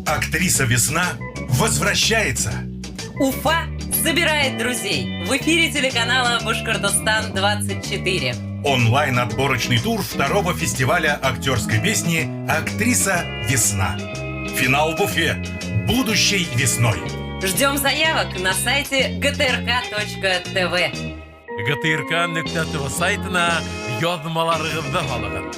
Актриса «Весна» возвращается. Уфа собирает друзей. В эфире телеканала «Башкортостан-24». Онлайн-отборочный тур второго фестиваля актерской песни «Актриса «Весна». Финал в Уфе. Будущей весной. Ждем заявок на сайте gtrk.tv. gtrk.tv сайтына язмаларыгызды калыгын.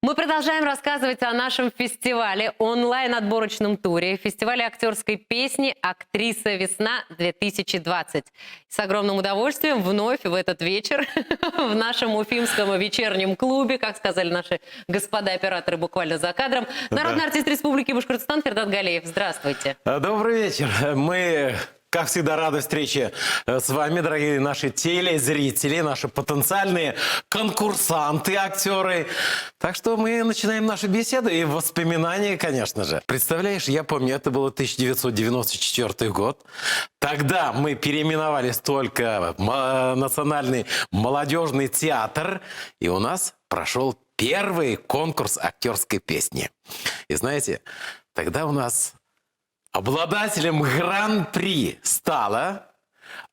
Мы продолжаем рассказывать о нашем фестивале, онлайн-отборочном туре, фестивале актерской песни «Актриса Весна-2020». С огромным удовольствием вновь в этот вечер в нашем уфимском вечернем клубе, как сказали наши господа операторы буквально за кадром, народный артист Республики Башкортостан Фердат Галеев. Здравствуйте. Добрый вечер. Мы, как всегда, рады встрече с вами, дорогие наши телезрители, наши потенциальные конкурсанты, актеры. Так что мы начинаем нашу беседу и воспоминания, конечно же. Представляешь, я помню, это был 1994 год. Тогда мы переименовались только в Национальный молодежный театр, и у нас прошел первый конкурс актерской песни. И знаете, тогда у нас обладателем гран-при стала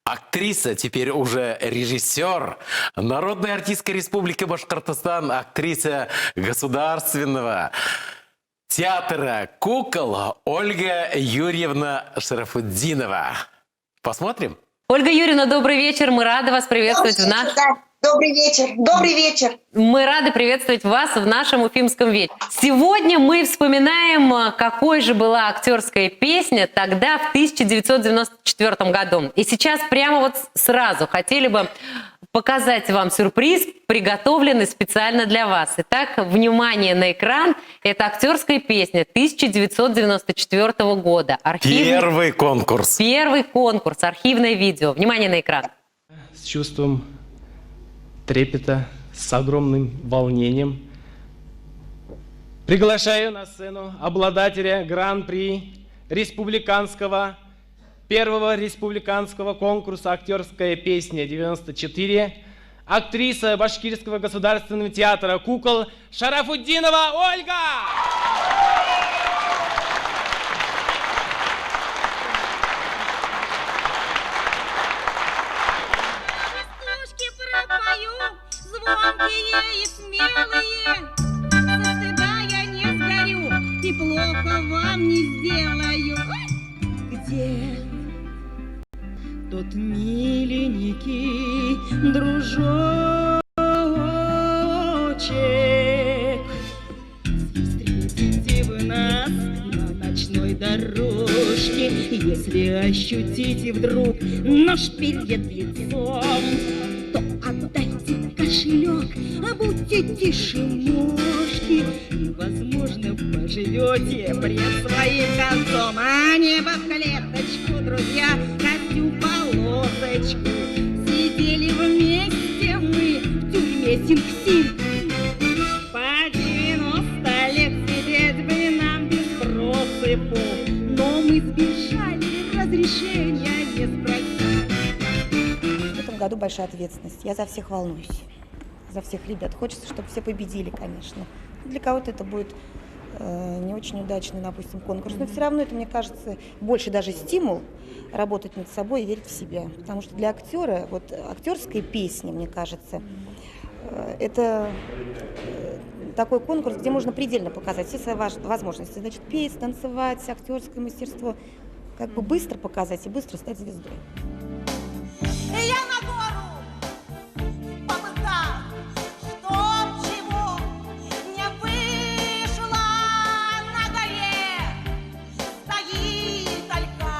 актриса, теперь уже режиссер, народная артистка Республики Башкортостан, актриса Государственного театра кукол Ольга Юрьевна Шарафутдинова. Посмотрим? Ольга Юрьевна, добрый вечер. Мы рады вас приветствовать в нашем... Добрый вечер. Добрый вечер. Мы рады приветствовать вас в нашем уфимском вечере. Сегодня мы вспоминаем, какой же была актерская песня тогда, в 1994 году. И сейчас прямо вот сразу хотели бы показать вам сюрприз, приготовленный специально для вас. Итак, внимание на экран. Это актерская песня 1994 года. Первый конкурс. Первый конкурс, архивное видео. Внимание на экран. С чувством трепета, с огромным волнением приглашаю на сцену обладателя гран-при первого республиканского конкурса «Актерская песня 94», актриса Башкирского государственного театра кукол Шарафутдинова Ольга! Звонкие и смелые, со стыда я не сгорю и плохо вам не сделаю. Где тот миленький дружочек? Встретите вы нас на ночной дорожке, если ощутите вдруг нож перед лицом, то отдайте кошелек, а будьте тише мошки, и, возможно, поживете пред своим концом. А небо в клеточку, друзья, костюм полосочку. Сидели вместе мы в тюрьме Синг-Синг. По 90 лет сидеть бы нам без просыпу, но мы сбежали, разрешения не спросили. В этом году большая ответственность. Я за всех волнуюсь. За всех ребят. Хочется, чтобы все победили, конечно. Для кого-то это будет не очень удачный, допустим, конкурс. Но все равно это, мне кажется, больше даже стимул работать над собой и верить в себя. Потому что для актера, вот актерская песня, мне кажется, это такой конкурс, где можно предельно показать все свои возможности. Значит, петь, танцевать, актерское мастерство. Как бы быстро показать и быстро стать звездой. Я на гору помыкал, чтоб чего не вышло на горе. Стоит ольха,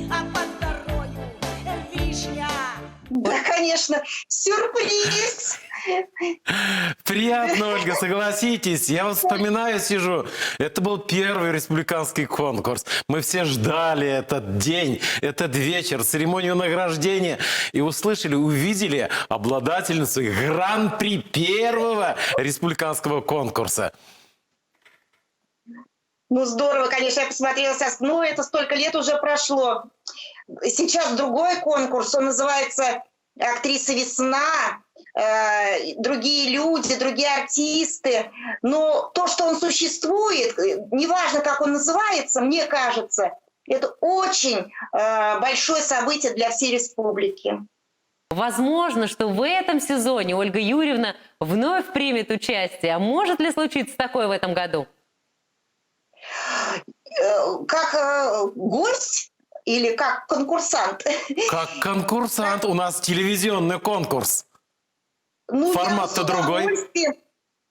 а под горою вишня. Да, конечно, сюрприз! Приятно, Ольга, согласитесь. Я вот вспоминаю, сижу. Это был первый республиканский конкурс. Мы все ждали этот день, этот вечер, церемонию награждения. И услышали, увидели обладательницу гран-при первого республиканского конкурса. Ну, здорово, конечно, я посмотрела сейчас. Ну, это столько лет уже прошло. Сейчас другой конкурс, он называется «Актриса Весна». другие люди, другие артисты. Но то, что он существует, неважно, как он называется, мне кажется, это очень большое событие для всей республики. Возможно, что в этом сезоне Ольга Юрьевна вновь примет участие. А может ли случиться такое в этом году? Как гость или как конкурсант? Как конкурсант. У нас телевизионный конкурс. Ну, Формат-то другой.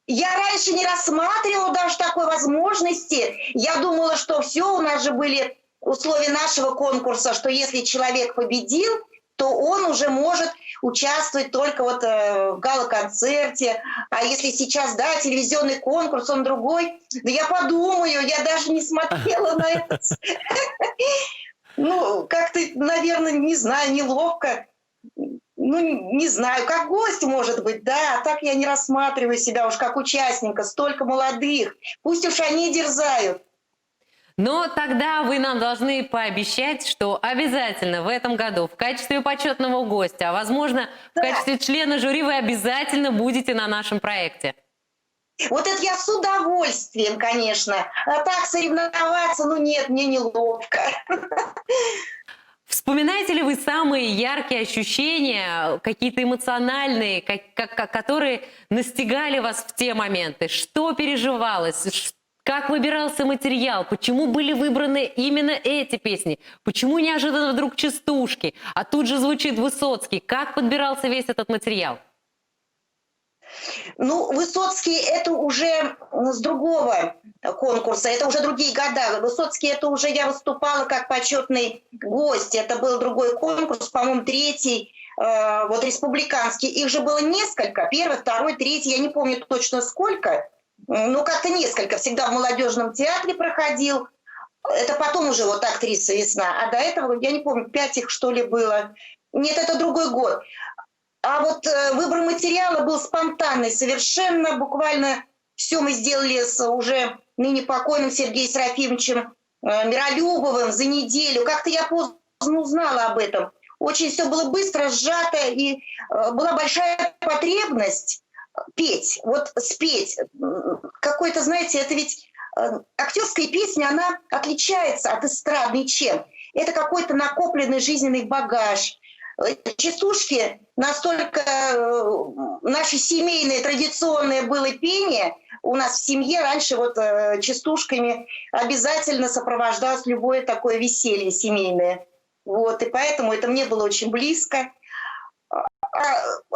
Я раньше не рассматривала даже такой возможности. Я думала, что все, у нас же были условия нашего конкурса, что если человек победил, то он уже может участвовать только вот в гала-концерте. А если сейчас, да, телевизионный конкурс, он другой, да я подумаю, я даже не смотрела на это. Ну, как-то, наверное, не знаю, неловко. Ну, не знаю, как гость, может быть, да, а так я не рассматриваю себя уж как участника, столько молодых, пусть уж они дерзают. Но тогда вы нам должны пообещать, что обязательно в этом году в качестве почетного гостя, а возможно, в качестве члена жюри вы обязательно будете на нашем проекте. Вот это я с удовольствием, конечно. А так соревноваться, ну нет, мне неловко. Вспоминаете ли вы самые яркие ощущения, какие-то эмоциональные, которые настигали вас в те моменты? Что переживалось? Как выбирался материал? Почему были выбраны именно эти песни? Почему неожиданно вдруг частушки? А тут же звучит Высоцкий. Как подбирался весь этот материал? Ну, Высоцкий это уже с другого конкурса, это уже другие года. Высоцкий это уже я выступала как почетный гость. Это был другой конкурс, по-моему, третий, вот республиканский. Их же было несколько, первый, второй, третий, я не помню точно сколько. Ну, как-то несколько. Всегда в молодежном театре проходил. Это потом уже вот актриса «Весна». А до этого, я не помню, 5 их, что ли, было. Нет, это другой год. А вот выбор материала был спонтанный совершенно. Буквально все мы сделали с уже ныне покойным Сергеем Серафимовичем Миролюбовым за неделю. Как-то я поздно узнала об этом. Очень все было быстро, сжато. И была большая потребность петь, вот спеть. Какой-то, знаете, это ведь актерская песня, она отличается от эстрадной чем? Это какой-то накопленный жизненный багаж. Частушки настолько наше семейное традиционное было пение. У нас в семье раньше вот частушками обязательно сопровождалось любое такое веселье семейное. Вот, и поэтому это мне было очень близко.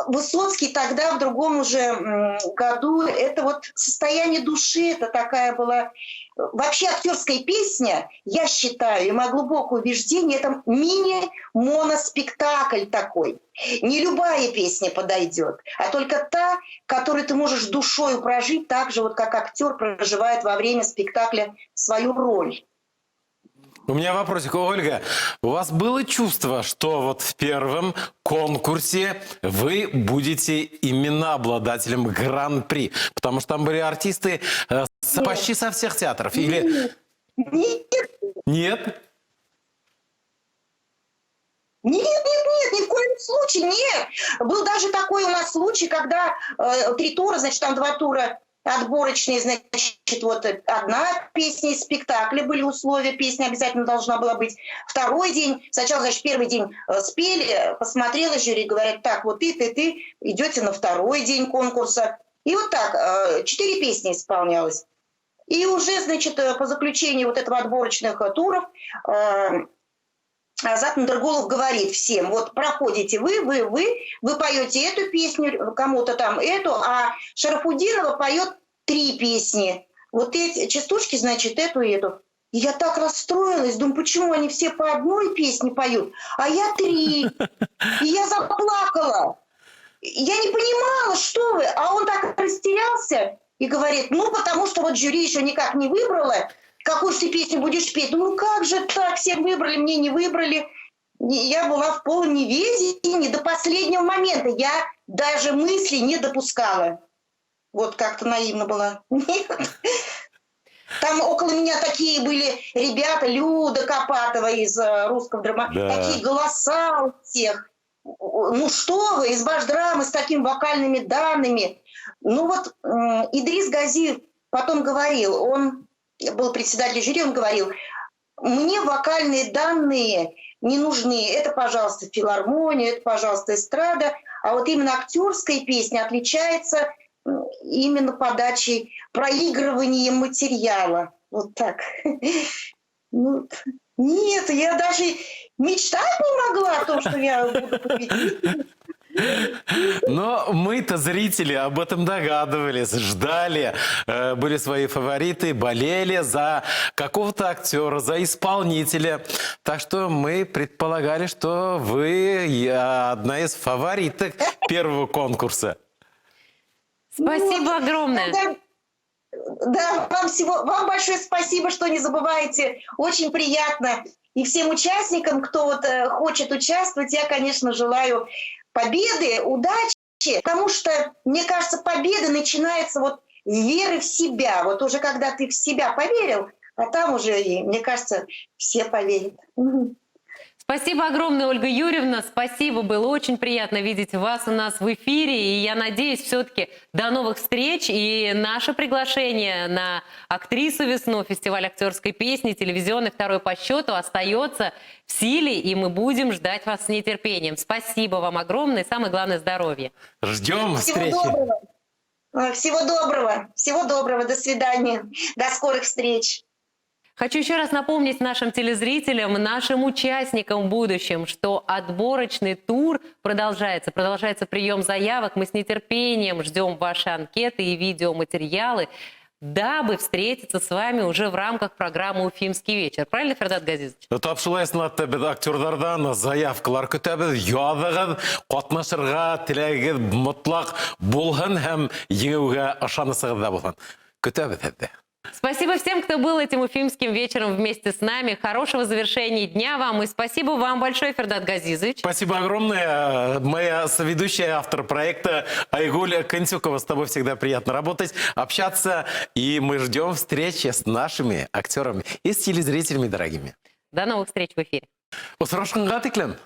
Высоцкий тогда, в другом уже году, это вот состояние души, это такая была... Вообще актерская песня, я считаю, и мое глубокое убеждение, это мини-моноспектакль такой. Не любая песня подойдет, а только та, которую ты можешь душою прожить, так же, вот как актер проживает во время спектакля свою роль. У меня вопросик, Ольга. У вас было чувство, что вот в первом конкурсе вы будете именно обладателем гран-при? Потому что там были артисты почти со всех театров. Или... Нет. Нет? Нет, ни в коем случае, нет. Был даже такой у нас случай, когда 3 тура, значит, там 2 тура отборочные, значит, вот одна песня из спектакля, были условия, песня обязательно должна была быть. Второй день, сначала, значит, первый день спели, посмотрела жюри, говорят, так, вот ты идете на второй день конкурса. И вот так, 4 песни исполнялось. И уже, значит, по заключению вот этого отборочных туров Азат Нургалиев говорит всем, вот проходите вы поете эту песню, кому-то там эту, а Шарафутдинова поет 3 песни. Вот эти частушки, значит, эту и эту. И я так расстроилась, думаю, почему они все по одной песне поют, а я 3. И я заплакала. Я не понимала, что вы. А он так растерялся и говорит, ну, потому что вот жюри еще никак не выбрало, какую же ты песню будешь петь? Ну как же так, всех выбрали, мне не выбрали. Я была в полном неведении до последнего момента. Я даже мысли не допускала. Вот как-то наивно была. Нет. Там около меня такие были ребята, Люда Копатова из русского драма. Да. Такие голоса у всех. ну что вы, из Башдрамы с такими вокальными данными. Ну вот Идрис Газиев потом говорил, он был председателем жюри, он говорил, мне вокальные данные не нужны. Это, пожалуйста, филармония, это, пожалуйста, эстрада. А вот именно актерская песня отличается именно подачей, проигрыванием материала. Вот так. Ну, нет, я даже мечтать не могла о том, что я буду победителем. Но мы-то, зрители, об этом догадывались, ждали, были свои фавориты, болели за какого-то актера, за исполнителя. Так что мы предполагали, что вы одна из фавориток первого конкурса. Спасибо огромное. Да, вам большое спасибо, что не забываете. Очень приятно. И всем участникам, кто вот хочет участвовать, я, конечно, желаю победы, удачи, потому что, мне кажется, победа начинается вот с веры в себя. Вот уже когда ты в себя поверил, а там уже, мне кажется, все поверят. Спасибо огромное, Ольга Юрьевна. Спасибо, было очень приятно видеть вас у нас в эфире. И я надеюсь, все-таки до новых встреч. И наше приглашение на актрису «Весну», фестиваль актерской песни, телевизионный, второй по счету, остается в силе. И мы будем ждать вас с нетерпением. Спасибо вам огромное. И самое главное, здоровья. Ждем встречи. Всего доброго. Всего доброго. Всего доброго. До свидания. До скорых встреч. Хочу еще раз напомнить нашим телезрителям, нашим участникам в будущем, что отборочный тур продолжается. Продолжается прием заявок. Мы с нетерпением ждем ваши анкеты и видеоматериалы, дабы встретиться с вами уже в рамках программы «Уфимский вечер». Правильно, Фердат Газизович? Тапшылайсың атты актердардан заявкалар көтәбез, ядыгыз, катнашырга теләгегез мотлак булһын һәм еңүгә ышанысыгыз да булһын. Көтәбез һеҙҙе. Спасибо всем, кто был этим уфимским вечером вместе с нами. Хорошего завершения дня вам. И спасибо вам большое, Фердат Газизович. Спасибо огромное. Моя соведущая, автор проекта Айгуль Контюкова. С тобой всегда приятно работать, общаться. И мы ждем встречи с нашими актерами и с телезрителями дорогими. До новых встреч в эфире. Осрашканга тиклем.